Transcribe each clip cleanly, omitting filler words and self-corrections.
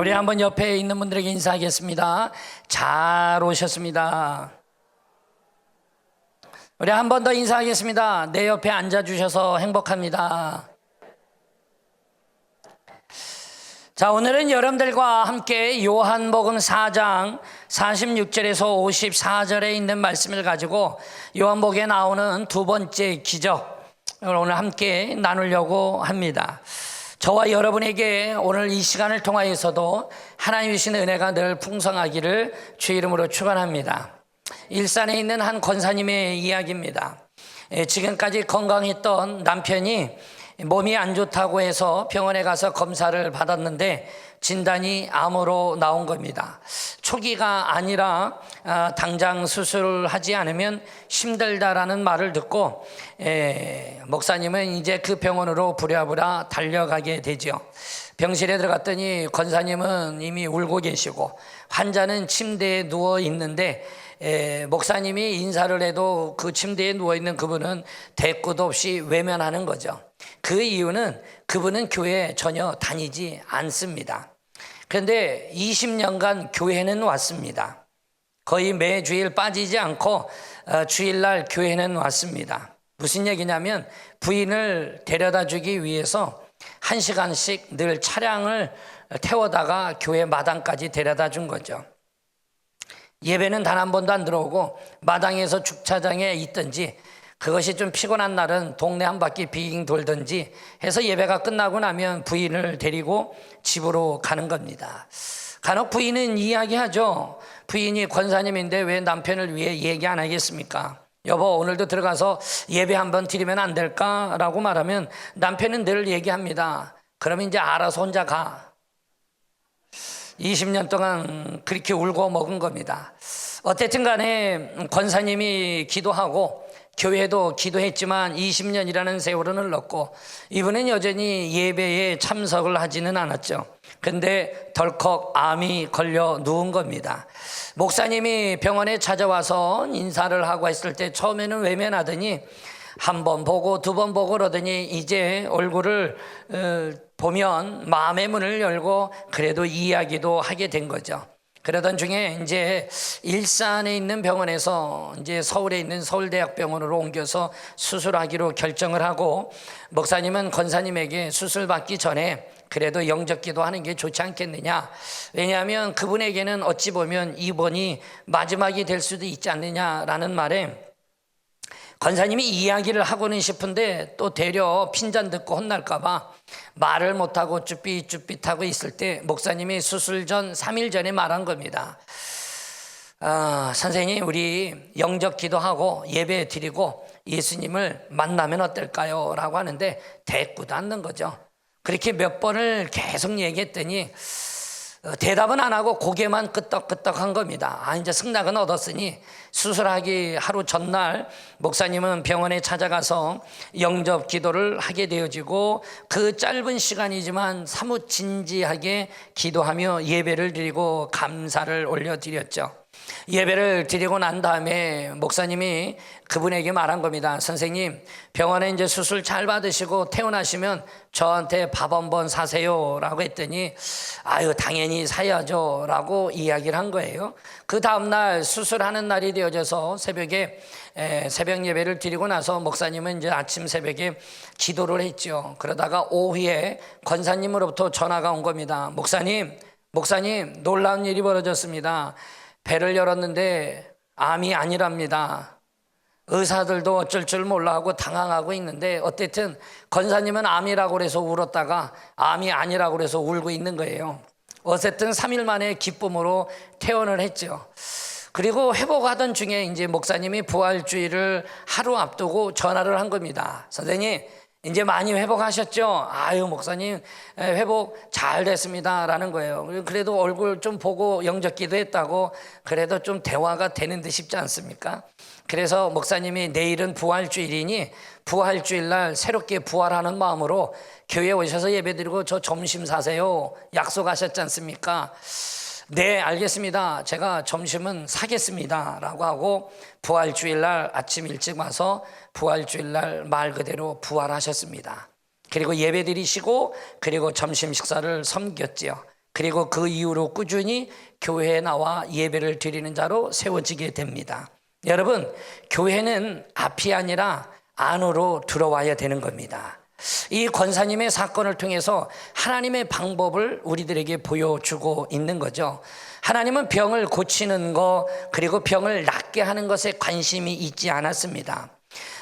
우리 한번 옆에 있는 분들에게 인사하겠습니다. 잘 오셨습니다. 우리 한 번 더 인사하겠습니다. 내 옆에 앉아주셔서 행복합니다. 자, 오늘은 여러분들과 함께 요한복음 4장 46절에서 54절에 있는 말씀을 가지고 요한복음에 나오는 두 번째 기적을 오늘 함께 나누려고 합니다. 저와 여러분에게 오늘 이 시간을 통하여서도 하나님이 주신 은혜가 늘 풍성하기를 주의 이름으로 축원합니다. 일산에 있는 한 권사님의 이야기입니다. 지금까지 건강했던 남편이 몸이 안 좋다고 해서 병원에 가서 검사를 받았는데 진단이 암으로 나온 겁니다. 초기가 아니라 당장 수술하지 않으면 힘들다라는 말을 듣고 목사님은 이제 그 병원으로 부랴부랴 달려가게 되죠. 병실에 들어갔더니 권사님은 이미 울고 계시고 환자는 침대에 누워 있는데 목사님이 인사를 해도 그 침대에 누워있는 그분은 대꾸도 없이 외면하는 거죠. 그 이유는 그분은 교회에 전혀 다니지 않습니다. 그런데 20년간 교회는 왔습니다. 거의 매주일 빠지지 않고 주일날 교회는 왔습니다. 무슨 얘기냐면 부인을 데려다 주기 위해서 1시간씩 늘 차량을 태워다가 교회 마당까지 데려다 준 거죠. 예배는 단 한 번도 안 들어오고 마당에서 주차장에 있든지 그것이 좀 피곤한 날은 동네 한 바퀴 빙 돌든지 해서 예배가 끝나고 나면 부인을 데리고 집으로 가는 겁니다. 간혹 부인은 이야기하죠. 부인이 권사님인데 왜 남편을 위해 얘기 안 하겠습니까? 여보, 오늘도 들어가서 예배 한번 드리면 안 될까? 라고 말하면 남편은 늘 얘기합니다. 그러면 이제 알아서 혼자 가. 20년 동안 그렇게 울고 먹은 겁니다. 어쨌든 간에 권사님이 기도하고 교회도 기도했지만 20년이라는 세월은 흘렀고 이분은 여전히 예배에 참석을 하지는 않았죠. 근데 덜컥 암이 걸려 누운 겁니다. 목사님이 병원에 찾아와서 인사를 하고 했을 때 처음에는 외면하더니 한 번 보고 두 번 보고 그러더니 이제 얼굴을 보면 마음의 문을 열고 그래도 이야기도 하게 된 거죠. 그러던 중에 이제 일산에 있는 병원에서 이제 서울에 있는 서울대학병원으로 옮겨서 수술하기로 결정을 하고 목사님은 권사님에게 수술 받기 전에 그래도 영접기도 하는 게 좋지 않겠느냐. 왜냐하면 그분에게는 어찌 보면 이번이 마지막이 될 수도 있지 않느냐라는 말에 권사님이 이야기를 하고는 싶은데 또 되려 핀잔 듣고 혼날까봐 말을 못하고 쭈삣쭈삣하고 있을 때 목사님이 수술 전 3일 전에 말한 겁니다. 선생님, 우리 영접 기도하고 예배 드리고 예수님을 만나면 어떨까요? 라고 하는데 대꾸도 않는 거죠. 그렇게 몇 번을 계속 얘기했더니 대답은 안 하고 고개만 끄덕끄덕 한 겁니다. 이제 승낙은 얻었으니 수술하기 하루 전날 목사님은 병원에 찾아가서 영접 기도를 하게 되어지고 그 짧은 시간이지만 사뭇 진지하게 기도하며 예배를 드리고 감사를 올려드렸죠. 예배를 드리고 난 다음에 목사님이 그분에게 말한 겁니다. 선생님, 병원에 이제 수술 잘 받으시고 퇴원하시면 저한테 밥 한번 사세요 라고 했더니 아유, 당연히 사야죠 라고 이야기를 한 거예요. 그 다음날 수술하는 날이 되어져서 새벽에 새벽 예배를 드리고 나서 목사님은 이제 아침 새벽에 기도를 했죠. 그러다가 오후에 권사님으로부터 전화가 온 겁니다. 목사님, 놀라운 일이 벌어졌습니다. 배를 열었는데 암이 아니랍니다. 의사들도 어쩔 줄 몰라 하고 당황하고 있는데 어쨌든 권사님은 암이라고 그래서 울었다가 암이 아니라고 그래서 울고 있는 거예요. 어쨌든 3일 만에 기쁨으로 퇴원을 했죠. 그리고 회복하던 중에 이제 목사님이 부활주일을 하루 앞두고 전화를 한 겁니다. 선생님, 이제 많이 회복하셨죠? 아유, 목사님 회복 잘 됐습니다 라는 거예요. 그래도 얼굴 좀 보고 영접기도 했다고 그래도 좀 대화가 되는 듯 싶지 않습니까? 그래서 목사님이 내일은 부활주일이니 부활주일날 새롭게 부활하는 마음으로 교회에 오셔서 예배드리고 저 점심 사세요 약속하셨지 않습니까? 네, 알겠습니다. 제가 점심은 사겠습니다 라고 하고 부활주일날 아침 일찍 와서 부활주일날 말 그대로 부활하셨습니다. 그리고 예배 드리시고 그리고 점심 식사를 섬겼지요. 그리고 그 이후로 꾸준히 교회에 나와 예배를 드리는 자로 세워지게 됩니다. 여러분, 교회는 앞이 아니라 안으로 들어와야 되는 겁니다. 이 권사님의 사건을 통해서 하나님의 방법을 우리들에게 보여주고 있는 거죠. 하나님은 병을 고치는 것, 그리고 병을 낫게 하는 것에 관심이 있지 않았습니다.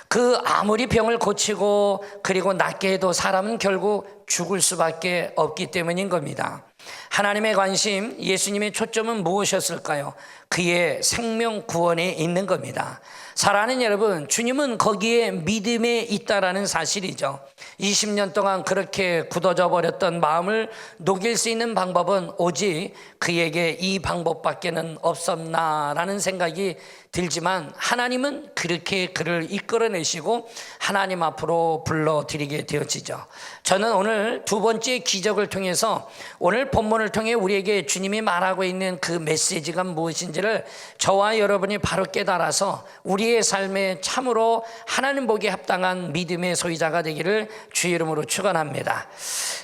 그 아무리 병을 고치고 그리고 낫게 해도 사람은 결국 죽을 수밖에 없기 때문인 겁니다. 하나님의 관심, 예수님의 초점은 무엇이었을까요? 그의 생명 구원에 있는 겁니다. 사랑하는 여러분, 주님은 거기에 믿음에 있다라는 사실이죠. 20년 동안 그렇게 굳어져 버렸던 마음을 녹일 수 있는 방법은 오직 그에게 이 방법밖에는 없었나라는 생각이 들지만, 하나님은 그렇게 그를 이끌어내시고 하나님 앞으로 불러들이게 되어지죠. 저는 오늘 두 번째 기적을 통해서 오늘 본문을 통해 우리에게 주님이 말하고 있는 그 메시지가 무엇인지를 저와 여러분이 바로 깨달아서 우리의 삶에 참으로 하나님 보기에 합당한 믿음의 소유자가 되기를 주의 이름으로 축원합니다.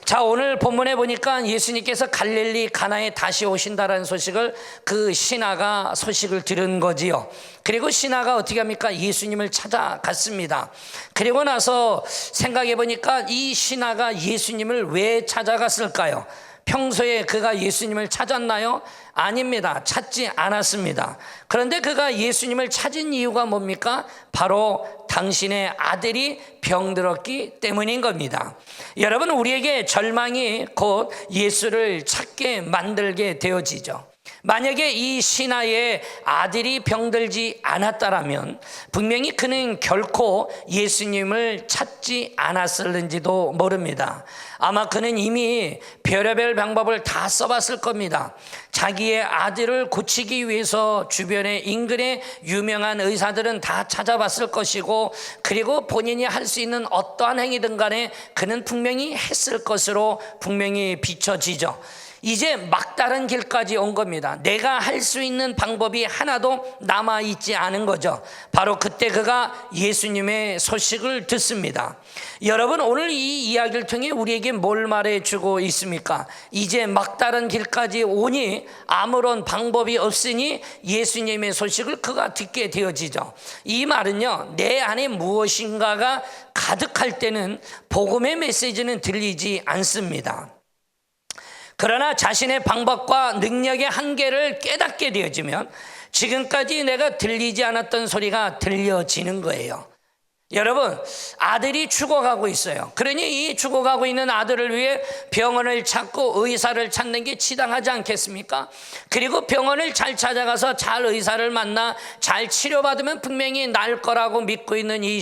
자, 오늘 본문에 보니까 예수님께서 갈릴리 가나에 다시 오신다라는 소식을 그 신하가 소식을 들은 거지요. 그리고 신하가 어떻게 합니까? 예수님을 찾아갔습니다. 그리고 나서 생각해 보니까 이 신하가 예수님을 왜 찾아갔을까요? 평소에 그가 예수님을 찾았나요? 아닙니다. 찾지 않았습니다. 그런데 그가 예수님을 찾은 이유가 뭡니까? 바로 당신의 아들이 병들었기 때문인 겁니다. 여러분, 우리에게 절망이 곧 예수를 찾게 만들게 되어지죠. 만약에 이 신하의 아들이 병들지 않았다라면 분명히 그는 결코 예수님을 찾지 않았을는지도 모릅니다. 아마 그는 이미 별의별 방법을 다 써봤을 겁니다. 자기의 아들을 고치기 위해서 주변의 인근의 유명한 의사들은 다 찾아봤을 것이고, 그리고 본인이 할 수 있는 어떠한 행위든 간에 그는 분명히 했을 것으로 분명히 비춰지죠. 이제 막다른 길까지 온 겁니다. 내가 할 수 있는 방법이 하나도 남아있지 않은 거죠. 바로 그때 그가 예수님의 소식을 듣습니다. 여러분, 오늘 이 이야기를 통해 우리에게 뭘 말해주고 있습니까? 이제 막다른 길까지 오니 아무런 방법이 없으니 예수님의 소식을 그가 듣게 되어지죠. 이 말은요, 내 안에 무엇인가가 가득할 때는 복음의 메시지는 들리지 않습니다. 그러나 자신의 방법과 능력의 한계를 깨닫게 되어지면 지금까지 내가 들리지 않았던 소리가 들려지는 거예요. 여러분, 아들이 죽어가고 있어요. 그러니 이 죽어가고 있는 아들을 위해 병원을 찾고 의사를 찾는 게 지당하지 않겠습니까? 그리고 병원을 잘 찾아가서 잘 의사를 만나 잘 치료받으면 분명히 날 거라고 믿고 있는 이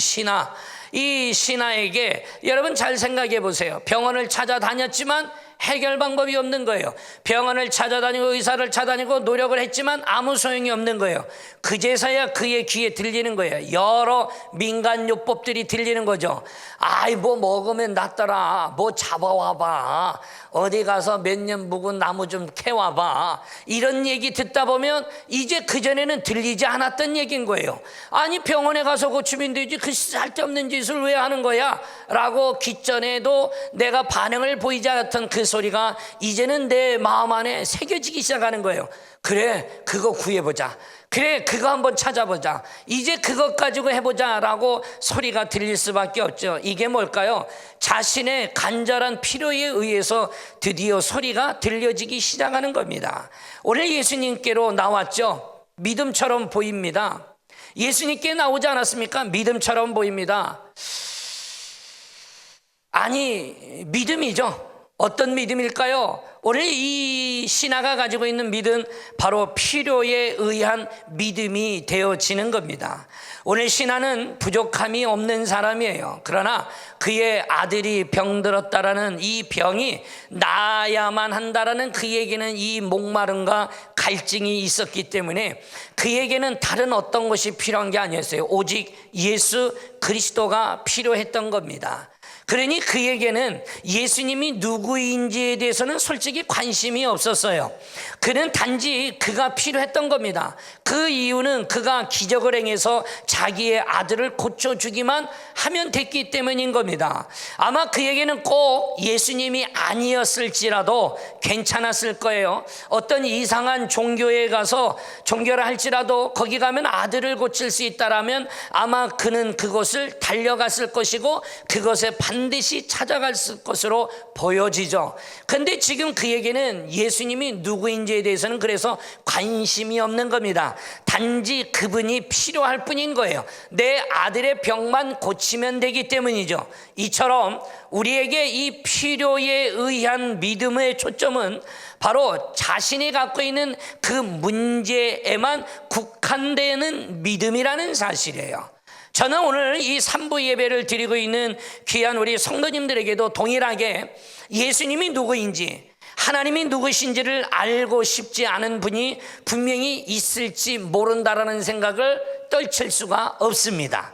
신하에게 여러분 잘 생각해 보세요. 병원을 찾아다녔지만 해결 방법이 없는 거예요. 병원을 찾아다니고 의사를 찾아다니고 노력을 했지만 아무 소용이 없는 거예요. 그제서야 그의 귀에 들리는 거예요. 여러 민간요법들이 들리는 거죠. 아이, 뭐 먹으면 낫더라, 뭐 잡아와봐, 어디 가서 몇 년 묵은 나무 좀 캐와봐, 이런 얘기 듣다 보면 이제 그전에는 들리지 않았던 얘기인 거예요. 아니, 병원에 가서 고치면 되지, 그 쓸데없는 짓을 왜 하는 거야? 라고 기전에도 내가 반응을 보이지 않았던 그 소리가 이제는 내 마음 안에 새겨지기 시작하는 거예요. 그래, 그거 구해보자. 그래, 그거 한번 찾아보자. 이제 그것 가지고 해보자 라고 소리가 들릴 수밖에 없죠. 이게 뭘까요? 자신의 간절한 필요에 의해서 드디어 소리가 들려지기 시작하는 겁니다. 오늘 예수님께로 나왔죠. 믿음처럼 보입니다. 예수님께 나오지 않았습니까? 믿음처럼 보입니다. 아니, 믿음이죠. 어떤 믿음일까요? 오늘 이 신하가 가지고 있는 믿음, 바로 필요에 의한 믿음이 되어지는 겁니다. 오늘 신하는 부족함이 없는 사람이에요. 그러나 그의 아들이 병들었다라는 이 병이 나아야만 한다라는 그에게는 이 목마름과 갈증이 있었기 때문에 그에게는 다른 어떤 것이 필요한 게 아니었어요. 오직 예수 그리스도가 필요했던 겁니다. 그러니 그에게는 예수님이 누구인지에 대해서는 솔직히 관심이 없었어요. 그는 단지 그가 필요했던 겁니다. 그 이유는 그가 기적을 행해서 자기의 아들을 고쳐주기만 하면 됐기 때문인 겁니다. 아마 그에게는 꼭 예수님이 아니었을지라도 괜찮았을 거예요. 어떤 이상한 종교에 가서 종교를 할지라도 거기 가면 아들을 고칠 수 있다라면 아마 그는 그곳을 달려갔을 것이고 그것에 반드시 찾아갈 것으로 보여지죠. 근데 지금 그에게는 예수님이 누구인지에 대해서는 그래서 관심이 없는 겁니다. 단지 그분이 필요할 뿐인 거예요. 내 아들의 병만 고치면 되기 때문이죠. 이처럼 우리에게 이 필요에 의한 믿음의 초점은 바로 자신이 갖고 있는 그 문제에만 국한되는 믿음이라는 사실이에요. 저는 오늘 이 3부 예배를 드리고 있는 귀한 우리 성도님들에게도 동일하게 예수님이 누구인지, 하나님이 누구신지를 알고 싶지 않은 분이 분명히 있을지 모른다라는 생각을 떨칠 수가 없습니다.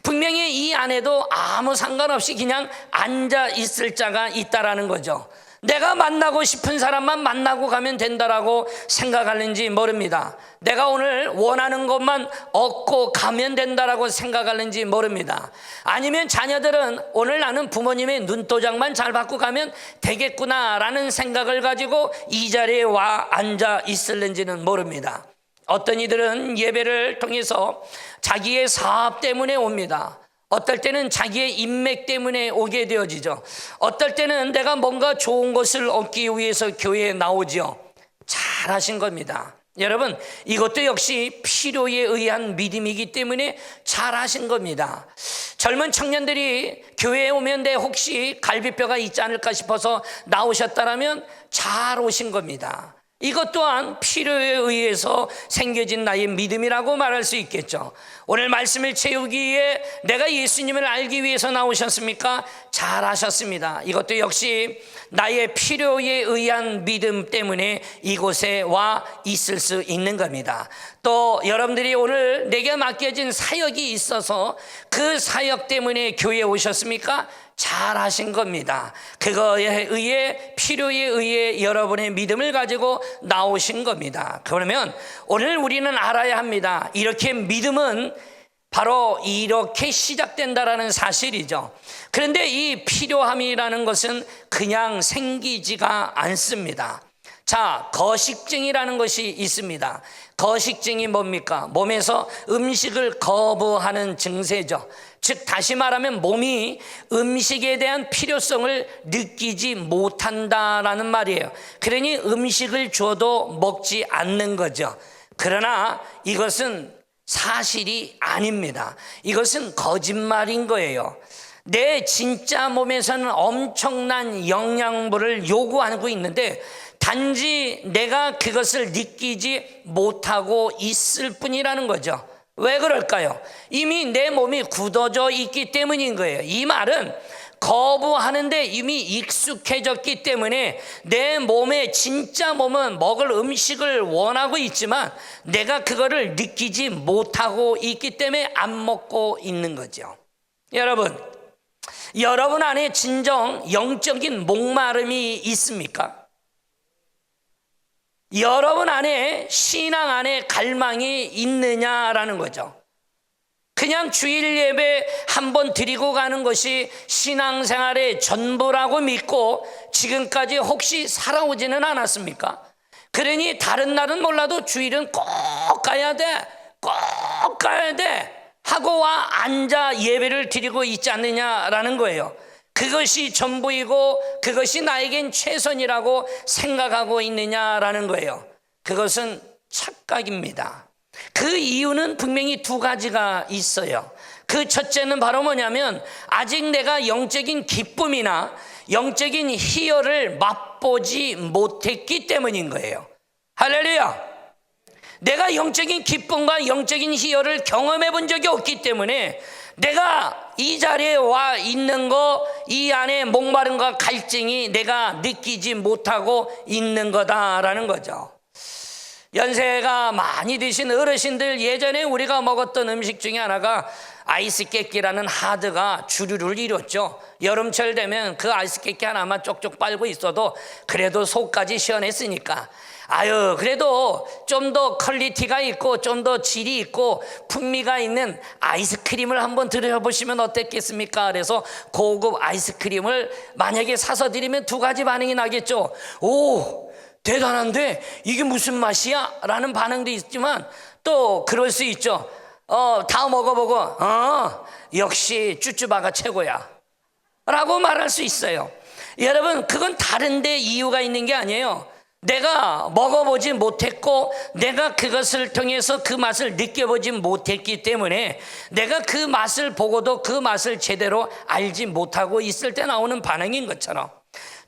분명히 이 안에도 아무 상관없이 그냥 앉아 있을 자가 있다라는 거죠. 내가 만나고 싶은 사람만 만나고 가면 된다라고 생각하는지 모릅니다. 내가 오늘 원하는 것만 얻고 가면 된다라고 생각하는지 모릅니다. 아니면 자녀들은 오늘 나는 부모님의 눈도장만 잘 받고 가면 되겠구나라는 생각을 가지고 이 자리에 와 앉아 있을는지는 모릅니다. 어떤 이들은 예배를 통해서 자기의 사업 때문에 옵니다. 어떨 때는 자기의 인맥 때문에 오게 되어지죠. 어떨 때는 내가 뭔가 좋은 것을 얻기 위해서 교회에 나오죠. 잘하신 겁니다. 여러분, 이것도 역시 필요에 의한 믿음이기 때문에 잘하신 겁니다. 젊은 청년들이 교회에 오면 혹시 갈비뼈가 있지 않을까 싶어서 나오셨다라면 잘 오신 겁니다. 이것 또한 필요에 의해서 생겨진 나의 믿음이라고 말할 수 있겠죠. 오늘 말씀을 채우기 위해 내가 예수님을 알기 위해서 나오셨습니까? 잘하셨습니다. 이것도 역시 나의 필요에 의한 믿음 때문에 이곳에 와 있을 수 있는 겁니다. 또 여러분들이 오늘 내게 맡겨진 사역이 있어서 그 사역 때문에 교회에 오셨습니까? 잘하신 겁니다. 그거에 의해, 필요에 의해 여러분의 믿음을 가지고 나오신 겁니다. 그러면 오늘 우리는 알아야 합니다. 이렇게 믿음은 바로 이렇게 시작된다라는 사실이죠. 그런데 이 필요함이라는 것은 그냥 생기지가 않습니다. 자, 거식증이라는 것이 있습니다. 거식증이 뭡니까? 몸에서 음식을 거부하는 증세죠. 즉 다시 말하면 몸이 음식에 대한 필요성을 느끼지 못한다라는 말이에요. 그러니 음식을 줘도 먹지 않는 거죠. 그러나 이것은 사실이 아닙니다. 이것은 거짓말인 거예요. 내 진짜 몸에서는 엄청난 영양분을 요구하고 있는데 단지 내가 그것을 느끼지 못하고 있을 뿐이라는 거죠. 왜 그럴까요? 이미 내 몸이 굳어져 있기 때문인 거예요. 이 말은 거부하는데 이미 익숙해졌기 때문에 내 몸의 진짜 몸은 먹을 음식을 원하고 있지만 내가 그거를 느끼지 못하고 있기 때문에 안 먹고 있는 거죠. 여러분 안에 진정 영적인 목마름이 있습니까? 여러분 안에 신앙 안에 갈망이 있느냐라는 거죠. 그냥 주일 예배 한번 드리고 가는 것이 신앙생활의 전부라고 믿고 지금까지 혹시 살아오지는 않았습니까? 그러니 다른 날은 몰라도 주일은 꼭 가야 돼, 꼭 가야 돼 하고 와 앉아 예배를 드리고 있지 않느냐라는 거예요. 그것이 전부이고 그것이 나에겐 최선이라고 생각하고 있느냐라는 거예요. 그것은 착각입니다. 그 이유는 분명히 두 가지가 있어요. 그 첫째는 바로 뭐냐면 아직 내가 영적인 기쁨이나 영적인 희열을 맛보지 못했기 때문인 거예요. 할렐루야. 내가 영적인 기쁨과 영적인 희열을 경험해 본 적이 없기 때문에 내가 이 자리에 와 있는 거, 이 안에 목마름과 갈증이 내가 느끼지 못하고 있는 거다라는 거죠. 연세가 많이 드신 어르신들, 예전에 우리가 먹었던 음식 중에 하나가 아이스 깨끼라는 하드가 주류를 이뤘죠. 여름철 되면 그 아이스 깨끼 하나만 쪽쪽 빨고 있어도 그래도 속까지 시원했으니까, 아유, 그래도 좀 더 퀄리티가 있고 좀 더 질이 있고 풍미가 있는 아이스크림을 한번 드셔보시면 어땠겠습니까? 그래서 고급 아이스크림을 만약에 사서 드리면 두 가지 반응이 나겠죠. 오, 대단한데 이게 무슨 맛이야? 라는 반응도 있지만, 또 그럴 수 있죠. 다 먹어보고 역시 쭈쭈바가 최고야 라고 말할 수 있어요. 여러분, 그건 다른데 이유가 있는 게 아니에요. 내가 먹어보지 못했고 내가 그것을 통해서 그 맛을 느껴보지 못했기 때문에 내가 그 맛을 보고도 그 맛을 제대로 알지 못하고 있을 때 나오는 반응인 것처럼,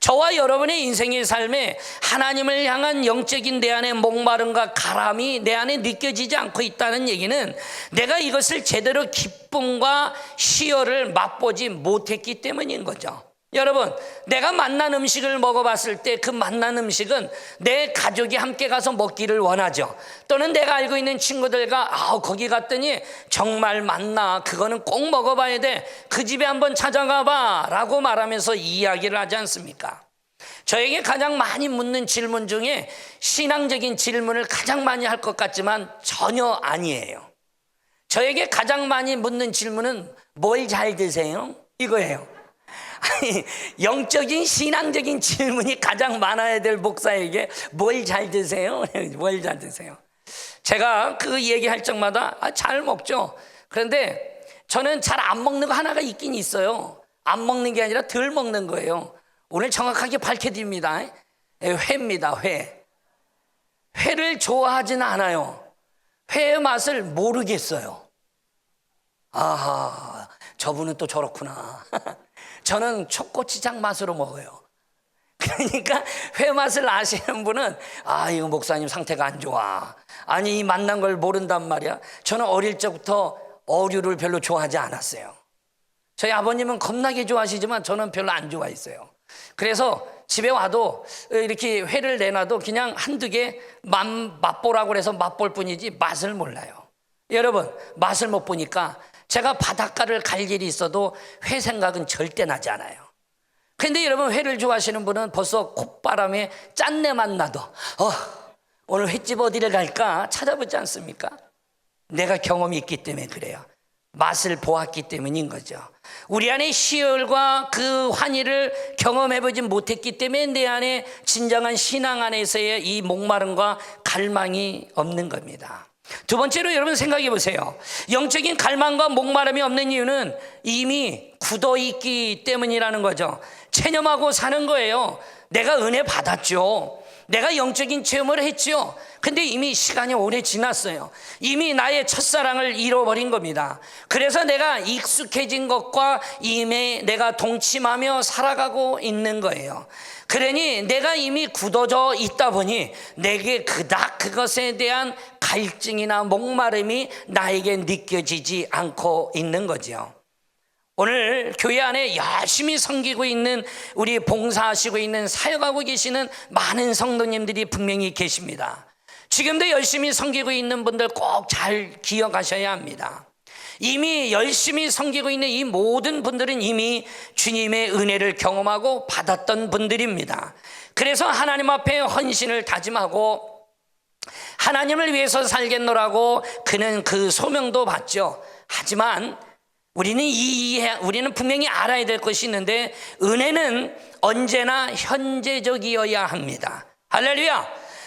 저와 여러분의 인생의 삶에 하나님을 향한 영적인 내 안의 목마름과 가람이 내 안에 느껴지지 않고 있다는 얘기는 내가 이것을 제대로 기쁨과 희열을 맛보지 못했기 때문인 거죠. 여러분, 내가 맛난 음식을 먹어봤을 때 그 맛난 음식은 내 가족이 함께 가서 먹기를 원하죠. 또는 내가 알고 있는 친구들과 거기 갔더니 정말 맛나, 그거는 꼭 먹어봐야 돼, 그 집에 한번 찾아가 봐 라고 말하면서 이야기를 하지 않습니까? 저에게 가장 많이 묻는 질문 중에 신앙적인 질문을 가장 많이 할 것 같지만 전혀 아니에요. 저에게 가장 많이 묻는 질문은 뭘 잘 드세요? 이거예요. 아니, 영적인 신앙적인 질문이 가장 많아야 될 목사에게 뭘 잘 드세요? 뭘 잘 드세요? 제가 그 얘기할 적마다 잘 먹죠. 그런데 저는 잘 안 먹는 거 하나가 있긴 있어요. 안 먹는 게 아니라 덜 먹는 거예요. 오늘 정확하게 밝혀드립니다. 회입니다. 회를 좋아하지는 않아요. 회의 맛을 모르겠어요. 아하, 저분은 또 저렇구나. 저는 초고추장 맛으로 먹어요. 그러니까 회 맛을 아시는 분은 이거 목사님 상태가 안 좋아, 아니 이 맛난 걸 모른단 말이야. 저는 어릴 적부터 어류를 별로 좋아하지 않았어요. 저희 아버님은 겁나게 좋아하시지만 저는 별로 안 좋아했어요. 그래서 집에 와도 이렇게 회를 내놔도 그냥 한두 개 맛보라고 해서 맛볼 뿐이지 맛을 몰라요. 여러분, 맛을 못 보니까 제가 바닷가를 갈 일이 있어도 회 생각은 절대 나지 않아요. 근데 여러분, 회를 좋아하시는 분은 벌써 콧바람에 짠내만 나도 오늘 횟집 어디를 갈까 찾아보지 않습니까? 내가 경험이 있기 때문에 그래요. 맛을 보았기 때문인 거죠. 우리 안에 희열과 그 환희를 경험해보지 못했기 때문에 내 안에 진정한 신앙 안에서의 이 목마름과 갈망이 없는 겁니다. 두 번째로 여러분 생각해 보세요. 영적인 갈망과 목마름이 없는 이유는 이미 굳어있기 때문이라는 거죠. 체념하고 사는 거예요. 내가 은혜 받았죠. 내가 영적인 체험을 했죠. 근데 이미 시간이 오래 지났어요. 이미 나의 첫사랑을 잃어버린 겁니다. 그래서 내가 익숙해진 것과 이미 내가 동침하며 살아가고 있는 거예요. 그러니 내가 이미 굳어져 있다 보니 내게 그닥 그것에 대한 갈증이나 목마름이 나에게 느껴지지 않고 있는 거죠. 오늘 교회 안에 열심히 섬기고 있는, 우리 봉사하시고 있는, 사역하고 계시는 많은 성도님들이 분명히 계십니다. 지금도 열심히 섬기고 있는 분들 꼭 잘 기억하셔야 합니다. 이미 열심히 섬기고 있는 이 모든 분들은 이미 주님의 은혜를 경험하고 받았던 분들입니다. 그래서 하나님 앞에 헌신을 다짐하고 하나님을 위해서 살겠노라고 그는 그 소명도 받죠. 하지만 우리는 분명히 알아야 될 것이 있는데, 은혜는 언제나 현재적이어야 합니다. 할렐루야.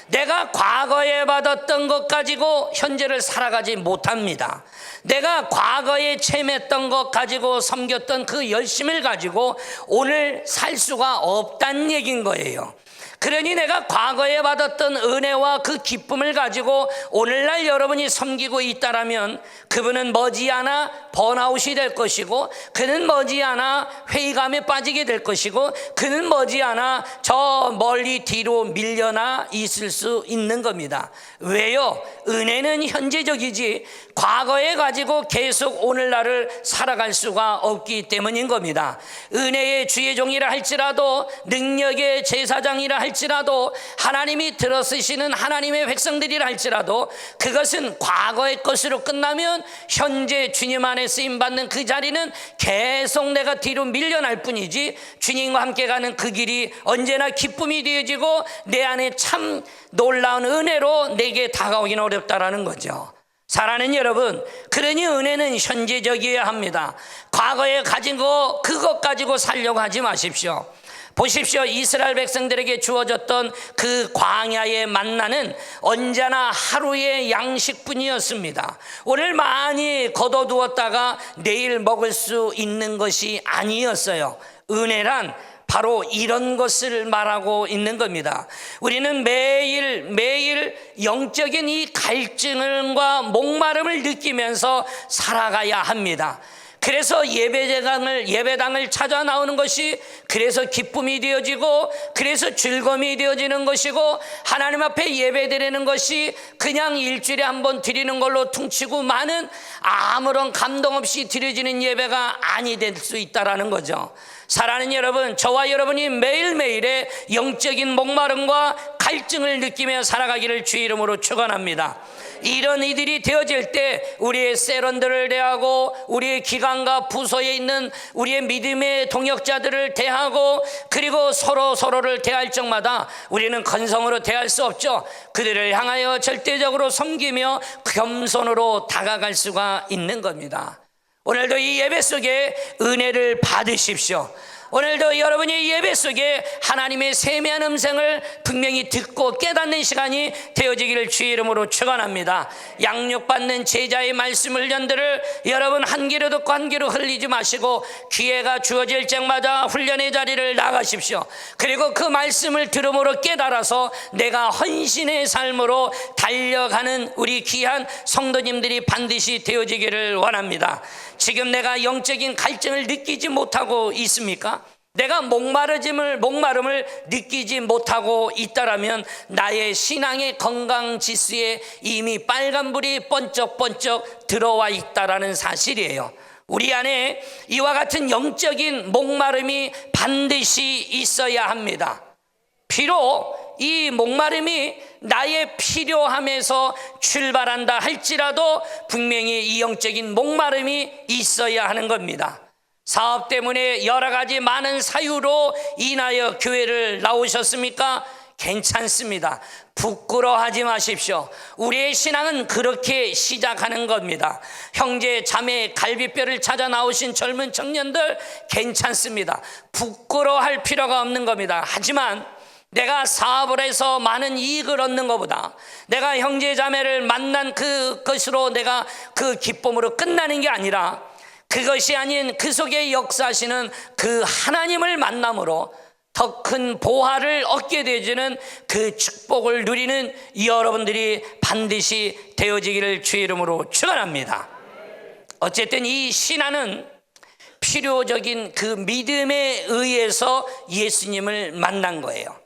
내가 과거에 받았던 것 가지고 현재를 살아가지 못합니다. 내가 과거에 체험했던 것 가지고 섬겼던 그 열심을 가지고 오늘 살 수가 없다는 얘기인 거예요. 그러니 내가 과거에 받았던 은혜와 그 기쁨을 가지고 오늘날 여러분이 섬기고 있다라면 그분은 머지않아 번아웃이 될 것이고, 그는 머지않아 회의감에 빠지게 될 것이고, 그는 머지않아 저 멀리 뒤로 밀려나 있을 수 있는 겁니다. 왜요? 은혜는 현재적이지 과거에 가지고 계속 오늘날을 살아갈 수가 없기 때문인 겁니다. 은혜의 주의 종이라 할지라도, 능력의 제사장이라 할지라도, 하나님이 들어쓰시는 하나님의 백성들이라 할지라도 그것은 과거의 것으로 끝나면 현재 주님 안에 쓰임받는 그 자리는 계속 내가 뒤로 밀려날 뿐이지, 주님과 함께 가는 그 길이 언제나 기쁨이 되어지고 내 안에 참 놀라운 은혜로 내게 다가오기는 어렵다라는 거죠. 사랑하는 여러분, 그러니 은혜는 현재적이어야 합니다. 과거에 가진 거 그것 가지고 살려고 하지 마십시오. 보십시오. 이스라엘 백성들에게 주어졌던 그 광야의 만나는 언제나 하루의 양식뿐이었습니다. 오늘 많이 걷어두었다가 내일 먹을 수 있는 것이 아니었어요. 은혜란 바로 이런 것을 말하고 있는 겁니다. 우리는 매일 영적인 이 갈증과 목마름을 느끼면서 살아가야 합니다. 그래서 예배당을 찾아 나오는 것이 그래서 기쁨이 되어지고, 그래서 즐거움이 되어지는 것이고, 하나님 앞에 예배드리는 것이 그냥 일주일에 한 번 드리는 걸로 퉁치고 많은 아무런 감동 없이 드려지는 예배가 아니 될 수 있다라는 거죠. 사랑하는 여러분, 저와 여러분이 매일매일의 영적인 목마름과 갈증을 느끼며 살아가기를 주의 이름으로 축원합니다. 이런 이들이 되어질 때 우리의 세런들을 대하고, 우리의 기관과 부서에 있는 우리의 믿음의 동역자들을 대하고, 그리고 서로를 대할 적마다 우리는 건성으로 대할 수 없죠. 그들을 향하여 절대적으로 섬기며 겸손으로 다가갈 수가 있는 겁니다. 오늘도 이 예배 속에 은혜를 받으십시오. 오늘도 여러분이 예배 속에 하나님의 세미한 음성을 분명히 듣고 깨닫는 시간이 되어지기를 주의 이름으로 축원합니다. 양육받는 제자의 말씀을 연들을 여러분 한 귀로 듣고 한 귀로 흘리지 마시고 기회가 주어질 적마다 훈련의 자리를 나가십시오. 그리고 그 말씀을 들음으로 깨달아서 내가 헌신의 삶으로 달려가는 우리 귀한 성도님들이 반드시 되어지기를 원합니다. 지금 내가 영적인 갈증을 느끼지 못하고 있습니까? 내가 목마름을 느끼지 못하고 있다라면 나의 신앙의 건강 지수에 이미 빨간불이 번쩍번쩍 들어와 있다라는 사실이에요. 우리 안에 이와 같은 영적인 목마름이 반드시 있어야 합니다. 비록 이 목마름이 나의 필요함에서 출발한다 할지라도 분명히 이 영적인 목마름이 있어야 하는 겁니다. 사업 때문에 여러 가지 많은 사유로 인하여 교회를 나오셨습니까? 괜찮습니다. 부끄러워하지 마십시오. 우리의 신앙은 그렇게 시작하는 겁니다. 형제 자매 갈비뼈를 찾아 나오신 젊은 청년들 괜찮습니다. 부끄러워할 필요가 없는 겁니다. 하지만 내가 사업을 해서 많은 이익을 얻는 것보다 내가 형제 자매를 만난 그것으로 내가 그 기쁨으로 끝나는 게 아니라, 그것이 아닌 그 속에 역사하시는 그 하나님을 만남으로 더 큰 보화를 얻게 되어지는 그 축복을 누리는 여러분들이 반드시 되어지기를 주의 이름으로 축원합니다. 어쨌든 이 신앙은 필요적인 그 믿음에 의해서 예수님을 만난 거예요.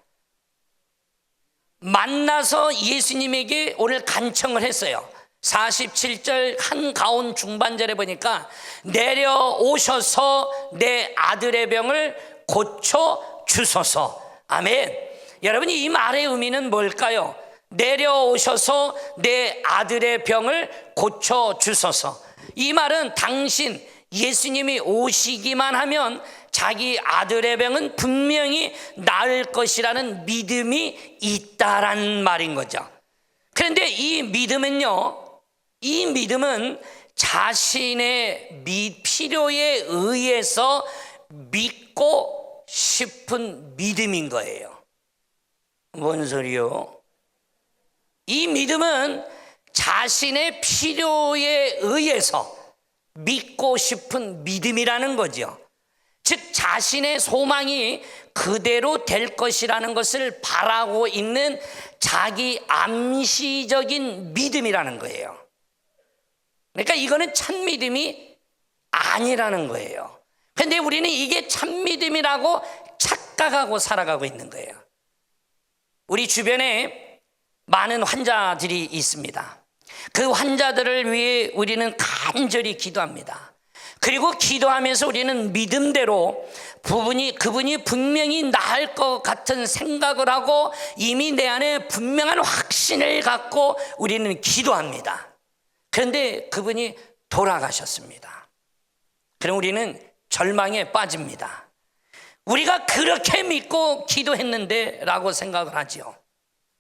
만나서 예수님에게 오늘 간청을 했어요. 47절 한가운 중반절에 보니까 내려오셔서 내 아들의 병을 고쳐 주소서. 아멘. 여러분이 이 말의 의미는 뭘까요? 내려오셔서 내 아들의 병을 고쳐 주소서. 이 말은 당신 예수님이 오시기만 하면 자기 아들의 병은 분명히 나을 것이라는 믿음이 있다라는 말인 거죠. 그런데 이 믿음은 자신의 필요에 의해서 믿고 싶은 믿음인 거예요. 뭔 소리요? 이 믿음은 자신의 필요에 의해서 믿고 싶은 믿음이라는 거죠. 즉 자신의 소망이 그대로 될 것이라는 것을 바라고 있는 자기 암시적인 믿음이라는 거예요. 그러니까 이거는 참 믿음이 아니라는 거예요. 그런데 우리는 이게 참 믿음이라고 착각하고 살아가고 있는 거예요. 우리 주변에 많은 환자들이 있습니다. 그 환자들을 위해 우리는 간절히 기도합니다. 그리고 기도하면서 우리는 믿음대로 그분이 분명히 나을 것 같은 생각을 하고 이미 내 안에 분명한 확신을 갖고 우리는 기도합니다. 그런데 그분이 돌아가셨습니다. 그럼 우리는 절망에 빠집니다. 우리가 그렇게 믿고 기도했는데 라고 생각을 하죠.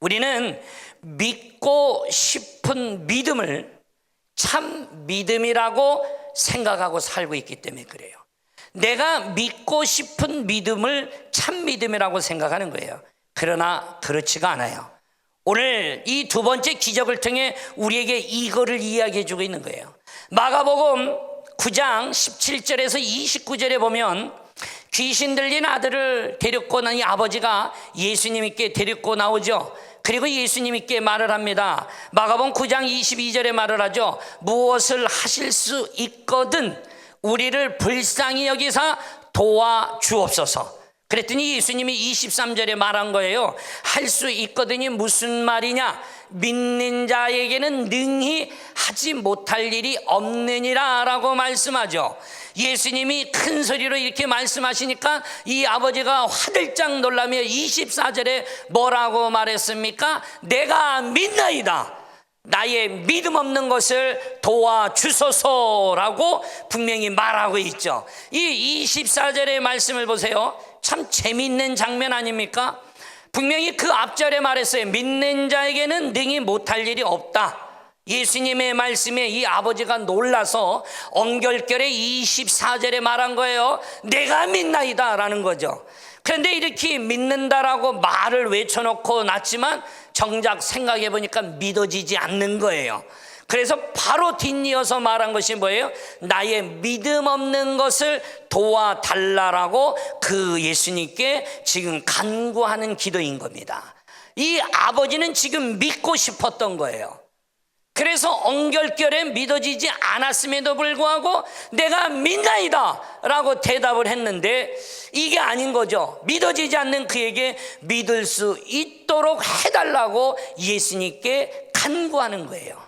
우리는 믿고 싶은 믿음을 참 믿음이라고 생각하고 살고 있기 때문에 그래요. 내가 믿고 싶은 믿음을 참 믿음이라고 생각하는 거예요. 그러나 그렇지가 않아요. 오늘 이 두 번째 기적을 통해 우리에게 이거를 이야기해 주고 있는 거예요. 마가복음 9장 17절에서 29절에 보면 귀신 들린 아들을 데리고 난 이 아버지가 예수님께 데리고 나오죠. 그리고 예수님께 말을 합니다. 마가복음 9장 22절에 말을 하죠. 무엇을 하실 수 있거든 우리를 불쌍히 여기사 도와주옵소서. 그랬더니 예수님이 23절에 말한 거예요. 할 수 있거든이 무슨 말이냐? 믿는 자에게는 능히 하지 못할 일이 없느니라 라고 말씀하죠. 예수님이 큰 소리로 이렇게 말씀하시니까 이 아버지가 화들짝 놀라며 24절에 뭐라고 말했습니까? 내가 믿나이다. 나의 믿음 없는 것을 도와주소서라고 분명히 말하고 있죠. 이 24절의 말씀을 보세요. 참 재미있는 장면 아닙니까? 분명히 그 앞절에 말했어요. 믿는 자에게는 능히 못할 일이 없다. 예수님의 말씀에 이 아버지가 놀라서 엄결결에 24절에 말한 거예요. 내가 믿나이다 라는 거죠. 그런데 이렇게 믿는다라고 말을 외쳐놓고 났지만 정작 생각해 보니까 믿어지지 않는 거예요. 그래서 바로 뒷이어서 말한 것이 뭐예요? 나의 믿음 없는 것을 도와달라라고 그 예수님께 지금 간구하는 기도인 겁니다. 이 아버지는 지금 믿고 싶었던 거예요. 그래서 엉결결에 믿어지지 않았음에도 불구하고 내가 믿나이다 라고 대답을 했는데 이게 아닌 거죠. 믿어지지 않는 그에게 믿을 수 있도록 해달라고 예수님께 간구하는 거예요.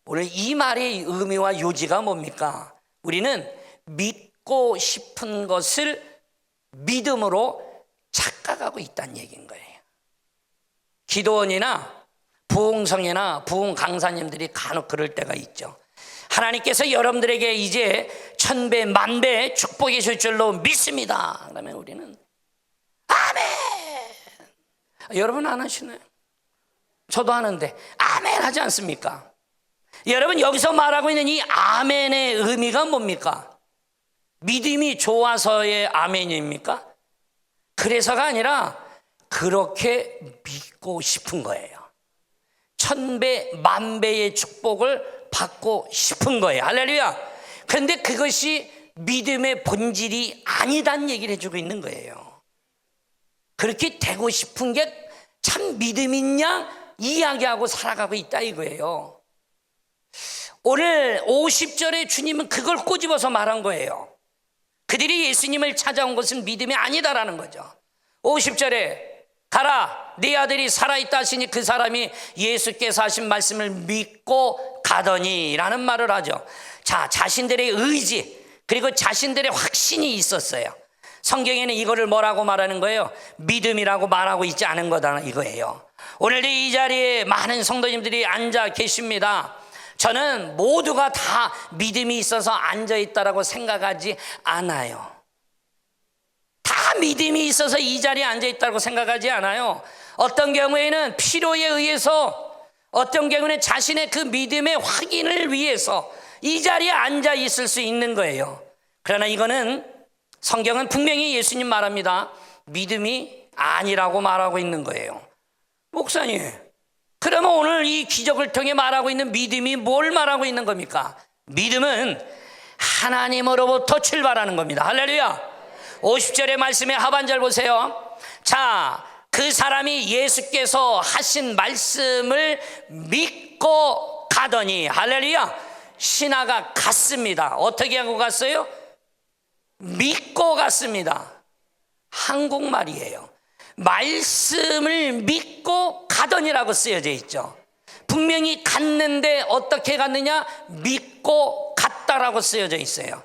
오늘 이 말의 의미와 요지가 뭡니까? 우리는 믿고 싶은 것을 믿음으로 착각하고 있다는 얘기인 거예요. 기도원이나 부흥성이나 부흥 강사님들이 간혹 그럴 때가 있죠. 하나님께서 여러분들에게 이제 1000배 만배 축복이 줄 줄로 믿습니다. 그러면 우리는 아멘. 여러분 안 하시나요? 저도 하는데 아멘 하지 않습니까? 여러분 여기서 말하고 있는 이 아멘의 의미가 뭡니까? 믿음이 좋아서의 아멘입니까? 그래서가 아니라 그렇게 믿고 싶은 거예요. 1000배 만배의 축복을 받고 싶은 거예요. 할렐루야. 그런데 그것이 믿음의 본질이 아니다는 얘기를 해주고 있는 거예요. 그렇게 되고 싶은 게 참 믿음이냐 이야기하고 살아가고 있다 이거예요. 오늘 50절에 주님은 그걸 꼬집어서 말한 거예요. 그들이 예수님을 찾아온 것은 믿음이 아니다라는 거죠. 50절에 가라 네 아들이 살아있다 하시니 그 사람이 예수께서 하신 말씀을 믿고 가더니 라는 말을 하죠. 자, 자신들의 의지 그리고 자신들의 확신이 있었어요. 성경에는 이거를 뭐라고 말하는 거예요? 믿음이라고 말하고 있지 않은 거다 이거예요. 오늘도 이 자리에 많은 성도님들이 앉아 계십니다. 저는 모두가 다 믿음이 있어서 앉아있다라고 생각하지 않아요. 다 믿음이 있어서 이 자리에 앉아있다고 생각하지 않아요. 어떤 경우에는 필요에 의해서, 어떤 경우는 자신의 그 믿음의 확인을 위해서 이 자리에 앉아있을 수 있는 거예요. 그러나 이거는 성경은 분명히 예수님 말합니다. 믿음이 아니라고 말하고 있는 거예요. 목사님, 그러면 오늘 이 기적을 통해 말하고 있는 믿음이 뭘 말하고 있는 겁니까? 믿음은 하나님으로부터 출발하는 겁니다. 할렐루야. 50절의 말씀의 하반절 보세요. 자, 그 사람이 예수께서 하신 말씀을 믿고 가더니 할렐루야. 신하가 갔습니다. 어떻게 하고 갔어요? 믿고 갔습니다. 한국말이에요. 말씀을 믿고 가더니라고 쓰여져 있죠. 분명히 갔는데 어떻게 갔느냐? 믿고 갔다 자랐다라고 쓰여져 있어요.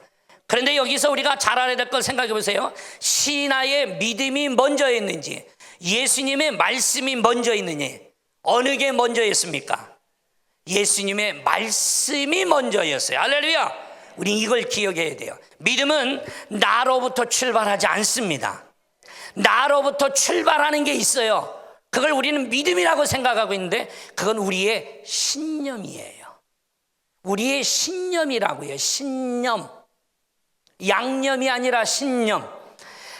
그런데 여기서 우리가 잘 알아야 될 걸 생각해 보세요. 신하의 믿음이 먼저였는지 예수님의 말씀이 먼저였느냐, 어느 게 먼저였습니까? 예수님의 말씀이 먼저였어요. 할렐루야. 우리 이걸 기억해야 돼요. 믿음은 나로부터 출발하지 않습니다. 나로부터 출발하는 게 있어요. 그걸 우리는 믿음이라고 생각하고 있는데 그건 우리의 신념이에요. 우리의 신념이라고요. 신념. 양념이 아니라 신념.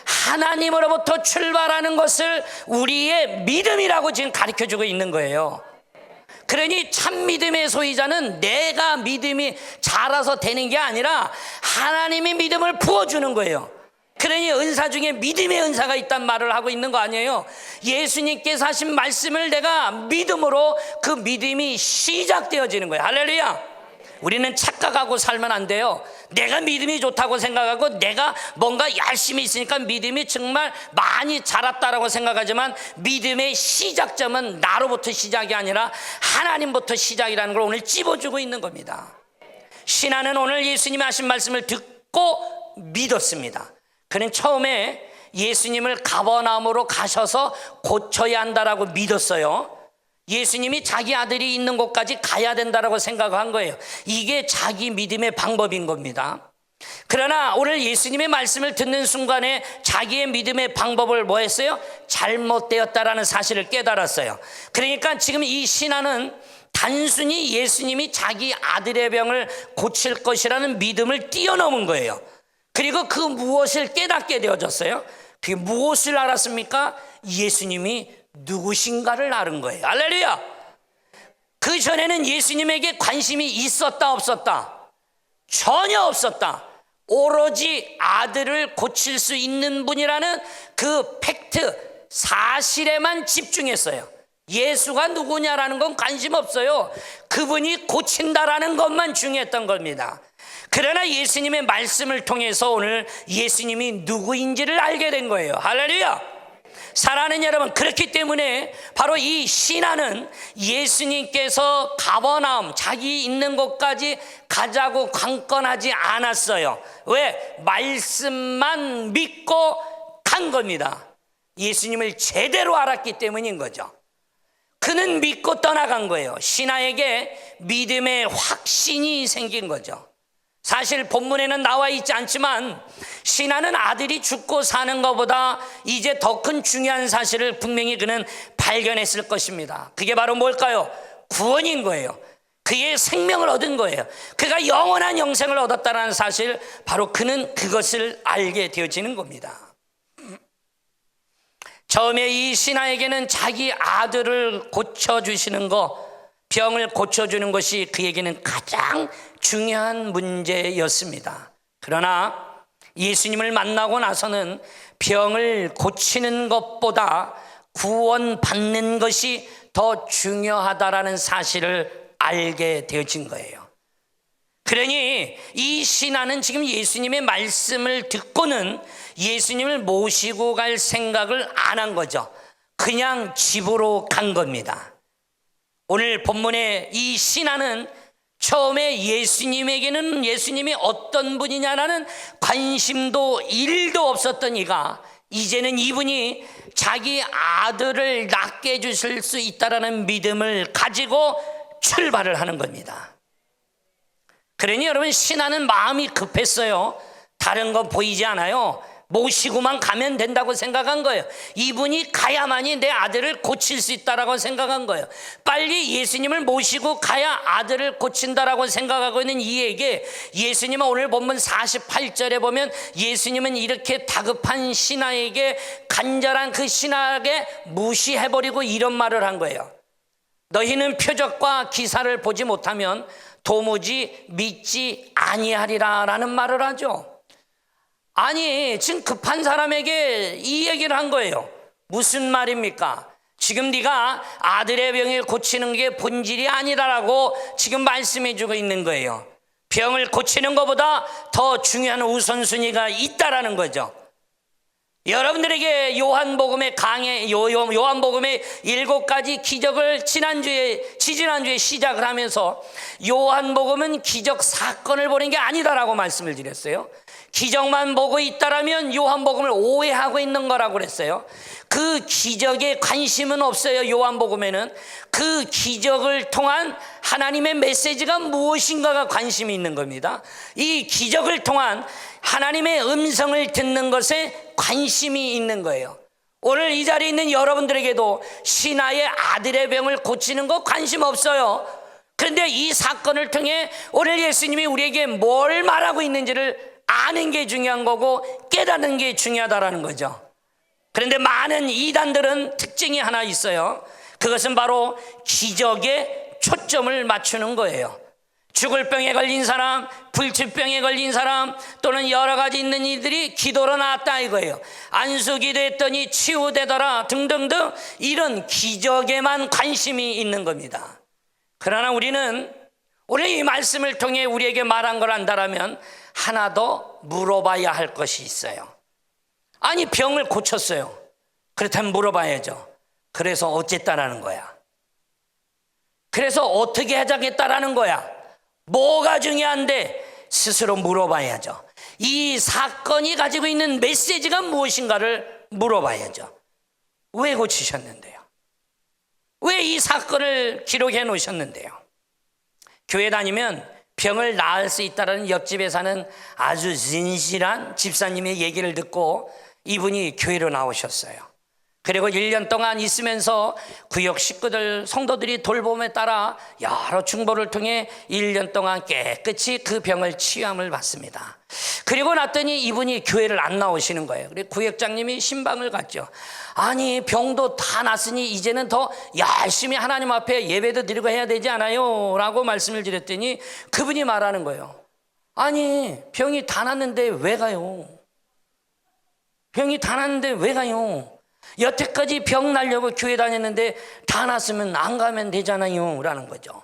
하나님으로부터 출발하는 것을 우리의 믿음이라고 지금 가르쳐주고 있는 거예요. 그러니 참 믿음의 소유자는 내가 믿음이 자라서 되는 게 아니라 하나님이 믿음을 부어주는 거예요. 그러니 은사 중에 믿음의 은사가 있단 말을 하고 있는 거 아니에요. 예수님께서 하신 말씀을 내가 믿음으로 그 믿음이 시작되어지는 거예요. 할렐루야. 우리는 착각하고 살면 안 돼요. 내가 믿음이 좋다고 생각하고 내가 뭔가 열심히 있으니까 믿음이 정말 많이 자랐다라고 생각하지만 믿음의 시작점은 나로부터 시작이 아니라 하나님부터 시작이라는 걸 오늘 찝어주고 있는 겁니다. 신하는 오늘 예수님이 하신 말씀을 듣고 믿었습니다. 그는 처음에 예수님을 가버나움으로 가셔서 고쳐야 한다라고 믿었어요. 예수님이 자기 아들이 있는 곳까지 가야 된다라고 생각한 거예요. 이게 자기 믿음의 방법인 겁니다. 그러나 오늘 예수님의 말씀을 듣는 순간에 자기의 믿음의 방법을 뭐 했어요? 잘못되었다라는 사실을 깨달았어요. 그러니까 지금 이 신하는 단순히 예수님이 자기 아들의 병을 고칠 것이라는 믿음을 뛰어넘은 거예요. 그리고 그 무엇을 깨닫게 되어졌어요? 그게 무엇을 알았습니까? 예수님이 누구신가를 아는 거예요. 할렐루야. 그 전에는 예수님에게 관심이 있었다 없었다? 전혀 없었다. 오로지 아들을 고칠 수 있는 분이라는 그 팩트, 사실에만 집중했어요. 예수가 누구냐라는 건 관심 없어요. 그분이 고친다라는 것만 중요했던 겁니다. 그러나 예수님의 말씀을 통해서 오늘 예수님이 누구인지를 알게 된 거예요. 할렐루야. 사랑하는 여러분, 그렇기 때문에 바로 이 신하는 예수님께서 가버나움, 자기 있는 곳까지 가자고 강권하지 않았어요. 왜? 말씀만 믿고 간 겁니다. 예수님을 제대로 알았기 때문인 거죠. 그는 믿고 떠나간 거예요. 신하에게 믿음의 확신이 생긴 거죠. 사실 본문에는 나와 있지 않지만 신하는 아들이 죽고 사는 것보다 이제 더 큰 중요한 사실을 분명히 그는 발견했을 것입니다. 그게 바로 뭘까요? 구원인 거예요. 그의 생명을 얻은 거예요. 그가 영원한 영생을 얻었다는 사실, 바로 그는 그것을 알게 되어지는 겁니다. 처음에 이 신하에게는 자기 아들을 고쳐주시는 것, 병을 고쳐주는 것이 그에게는 가장 중요한 문제였습니다. 그러나 예수님을 만나고 나서는 병을 고치는 것보다 구원받는 것이 더 중요하다라는 사실을 알게 되어진 거예요. 그러니 이 신하는 지금 예수님의 말씀을 듣고는 예수님을 모시고 갈 생각을 안 한 거죠. 그냥 집으로 간 겁니다. 오늘 본문의 이 신하는 처음에 예수님에게는 예수님이 어떤 분이냐라는 관심도 1도 없었던 이가 이제는 이분이 자기 아들을 낫게 해주실 수 있다라는 믿음을 가지고 출발을 하는 겁니다. 그러니 여러분, 신하는 마음이 급했어요. 다른 건 보이지 않아요. 모시고만 가면 된다고 생각한 거예요. 이분이 가야만이 내 아들을 고칠 수 있다라고 생각한 거예요. 빨리 예수님을 모시고 가야 아들을 고친다라고 생각하고 있는 이에게 예수님은 오늘 본문 48절에 보면 예수님은 이렇게 다급한 신하에게, 간절한 그 신하에게 무시해버리고 이런 말을 한 거예요. 너희는 표적과 기사를 보지 못하면 도무지 믿지 아니하리라 라는 말을 하죠. 아니, 지금 급한 사람에게 이 얘기를 한 거예요. 무슨 말입니까? 지금 네가 아들의 병을 고치는 게 본질이 아니라라고 지금 말씀해 주고 있는 거예요. 병을 고치는 것보다 더 중요한 우선순위가 있다라는 거죠. 여러분들에게 요한복음의 요한복음의 7가지 기적을 지지난주에 시작을 하면서 요한복음은 기적 사건을 보는 게 아니다라고 말씀을 드렸어요. 기적만 보고 있다라면 요한복음을 오해하고 있는 거라고 그랬어요. 그 기적에 관심은 없어요. 요한복음에는 그 기적을 통한 하나님의 메시지가 무엇인가가 관심이 있는 겁니다. 이 기적을 통한 하나님의 음성을 듣는 것에 관심이 있는 거예요. 오늘 이 자리에 있는 여러분들에게도 신하의 아들의 병을 고치는 거 관심 없어요. 그런데 이 사건을 통해 오늘 예수님이 우리에게 뭘 말하고 있는지를 아는 게 중요한 거고 깨닫는 게 중요하다라는 거죠. 그런데 많은 이단들은 특징이 하나 있어요. 그것은 바로 기적에 초점을 맞추는 거예요. 죽을 병에 걸린 사람, 불치병에 걸린 사람, 또는 여러 가지 있는 이들이 기도로 나았다 이거예요. 안수 기도했더니 치유되더라 등등등, 이런 기적에만 관심이 있는 겁니다. 그러나 우리는 오늘 이 말씀을 통해 우리에게 말한 걸 안다라면 하나 더 물어봐야 할 것이 있어요. 아니, 병을 고쳤어요. 그렇다면 물어봐야죠. 그래서 어쨌다라는 거야? 그래서 어떻게 하자겠다라는 거야? 뭐가 중요한데? 스스로 물어봐야죠. 이 사건이 가지고 있는 메시지가 무엇인가를 물어봐야죠. 왜 고치셨는데요? 왜 이 사건을 기록해 놓으셨는데요? 교회 다니면 병을 나을 수 있다는 옆집에 사는 아주 진실한 집사님의 얘기를 듣고 이분이 교회로 나오셨어요. 그리고 1년 동안 있으면서 구역 식구들, 성도들이 돌봄에 따라 여러 중보를 통해 1년 동안 깨끗이 그 병을 치유함을 받습니다. 그리고 났더니 이분이 교회를 안 나오시는 거예요. 그리고 구역장님이 신방을 갔죠. 아니, 병도 다 났으니 이제는 더 열심히 하나님 앞에 예배도 드리고 해야 되지 않아요? 라고 말씀을 드렸더니 그분이 말하는 거예요. 아니, 병이 다 났는데 왜 가요? 병이 다 났는데 왜 가요? 여태까지 병 나려고 교회 다녔는데 다 났으면 안 가면 되잖아요 라는 거죠.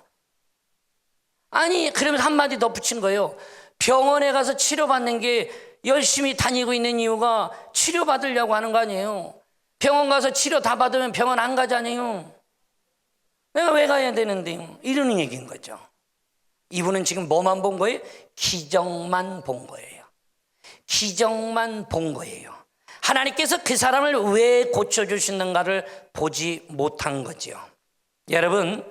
아니, 그러면서 한마디 덧붙인 거예요. 병원에 가서 치료받는 게 열심히 다니고 있는 이유가 치료받으려고 하는 거 아니에요. 병원 가서 치료 다 받으면 병원 안 가잖아요. 내가 왜 가야 되는데요? 이러는 얘기인 거죠. 이분은 지금 뭐만 본 거예요? 기적만 본 거예요. 기적만 본 거예요. 하나님께서 그 사람을 왜 고쳐주시는가를 보지 못한 거죠. 여러분,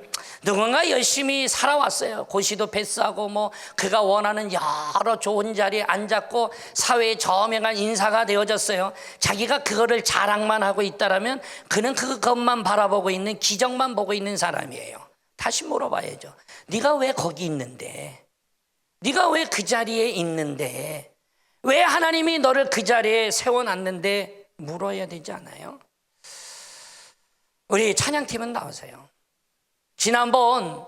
누군가 열심히 살아왔어요. 고시도 패스하고 그가 원하는 여러 좋은 자리에 앉았고 사회에 저명한 인사가 되어졌어요. 자기가 그거를 자랑만 하고 있다라면 그는 그것만 바라보고 있는, 기적만 보고 있는 사람이에요. 다시 물어봐야죠. 네가 왜 거기 있는데? 네가 왜 그 자리에 있는데? 왜 하나님이 너를 그 자리에 세워놨는데? 물어야 되지 않아요? 우리 찬양팀은 나오세요. 지난번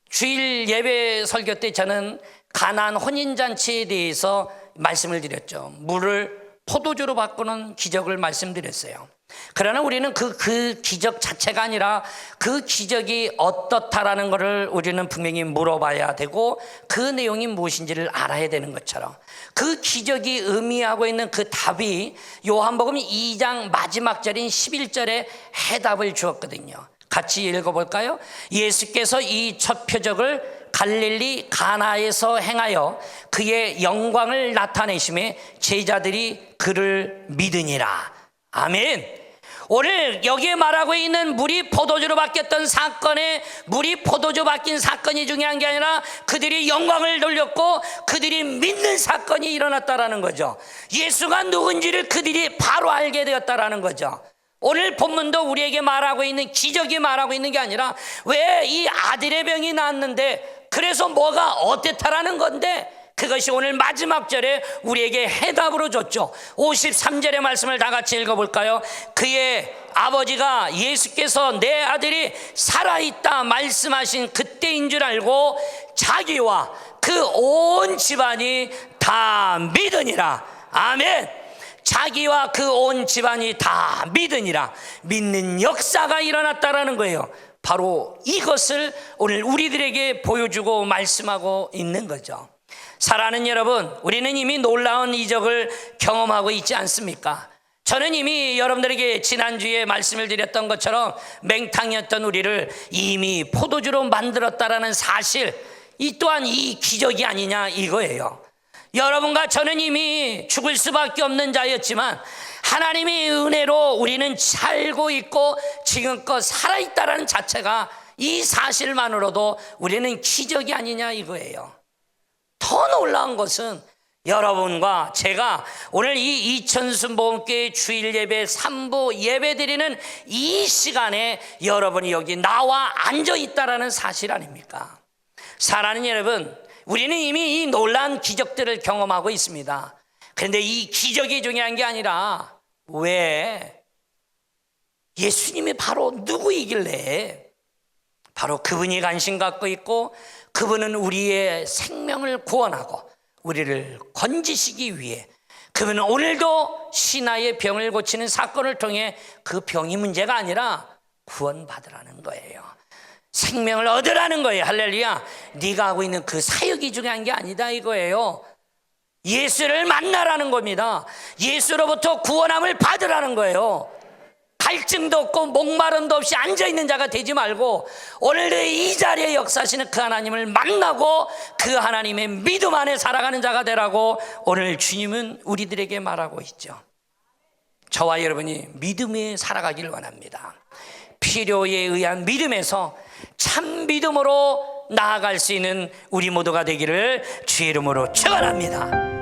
주일 예배 설교 때 저는 가나안 혼인잔치에 대해서 말씀을 드렸죠. 물을 포도주로 바꾸는 기적을 말씀드렸어요. 그러나 우리는 그 기적 자체가 아니라 그 기적이 어떻다라는 것을 우리는 분명히 물어봐야 되고 그 내용이 무엇인지를 알아야 되는 것처럼 그 기적이 의미하고 있는 그 답이 요한복음 2장 마지막 절인 11절에 해답을 주었거든요. 같이 읽어볼까요? 예수께서 이 첫 표적을 갈릴리 가나에서 행하여 그의 영광을 나타내심에 제자들이 그를 믿으니라. 아멘. 오늘 여기에 말하고 있는 물이 포도주로 바뀌었던 사건에 물이 포도주 바뀐 사건이 중요한 게 아니라 그들이 영광을 돌렸고 그들이 믿는 사건이 일어났다라는 거죠. 예수가 누군지를 그들이 바로 알게 되었다라는 거죠. 오늘 본문도 우리에게 말하고 있는 기적이 말하고 있는 게 아니라 왜 이 아들의 병이 나았는데 그래서 뭐가 어땠다라는 건데 그것이 오늘 마지막 절에 우리에게 해답으로 줬죠. 53절의 말씀을 다 같이 읽어볼까요? 그의 아버지가 예수께서 내 아들이 살아있다 말씀하신 그때인 줄 알고 자기와 그 온 집안이 다 믿으니라. 아멘. 자기와 그 온 집안이 다 믿으니라. 믿는 역사가 일어났다라는 거예요. 바로 이것을 오늘 우리들에게 보여주고 말씀하고 있는 거죠. 사랑하는 여러분, 우리는 이미 놀라운 이적을 경험하고 있지 않습니까? 저는 이미 여러분들에게 지난주에 말씀을 드렸던 것처럼 맹탕이었던 우리를 이미 포도주로 만들었다라는 사실, 이 또한 이 기적이 아니냐 이거예요. 여러분과 저는 이미 죽을 수밖에 없는 자였지만 하나님의 은혜로 우리는 살고 있고 지금껏 살아있다라는 자체가, 이 사실만으로도 우리는 기적이 아니냐 이거예요. 더 놀라운 것은 여러분과 제가 오늘 이 이천순복음교회 주일 예배 3부 예배 드리는 이 시간에 여러분이 여기 나와 앉아 있다라는 사실 아닙니까? 사랑하는 여러분, 우리는 이미 이 놀라운 기적들을 경험하고 있습니다. 그런데 이 기적이 중요한 게 아니라 왜 예수님이 바로 누구이길래 바로 그분이 관심 갖고 있고 그분은 우리의 생명을 구원하고 우리를 건지시기 위해, 그분은 오늘도 신하의 병을 고치는 사건을 통해 그 병이 문제가 아니라 구원받으라는 거예요. 생명을 얻으라는 거예요. 할렐루야. 네가 하고 있는 그 사역이 중요한 게 아니다 이거예요. 예수를 만나라는 겁니다. 예수로부터 구원함을 받으라는 거예요. 갈증도 없고 목마름도 없이 앉아있는 자가 되지 말고 오늘도 이 자리에 역사하시는 그 하나님을 만나고 그 하나님의 믿음 안에 살아가는 자가 되라고 오늘 주님은 우리들에게 말하고 있죠. 저와 여러분이 믿음에 살아가기를 원합니다. 필요에 의한 믿음에서 참 믿음으로 나아갈 수 있는 우리 모두가 되기를 주의 이름으로 축원합니다.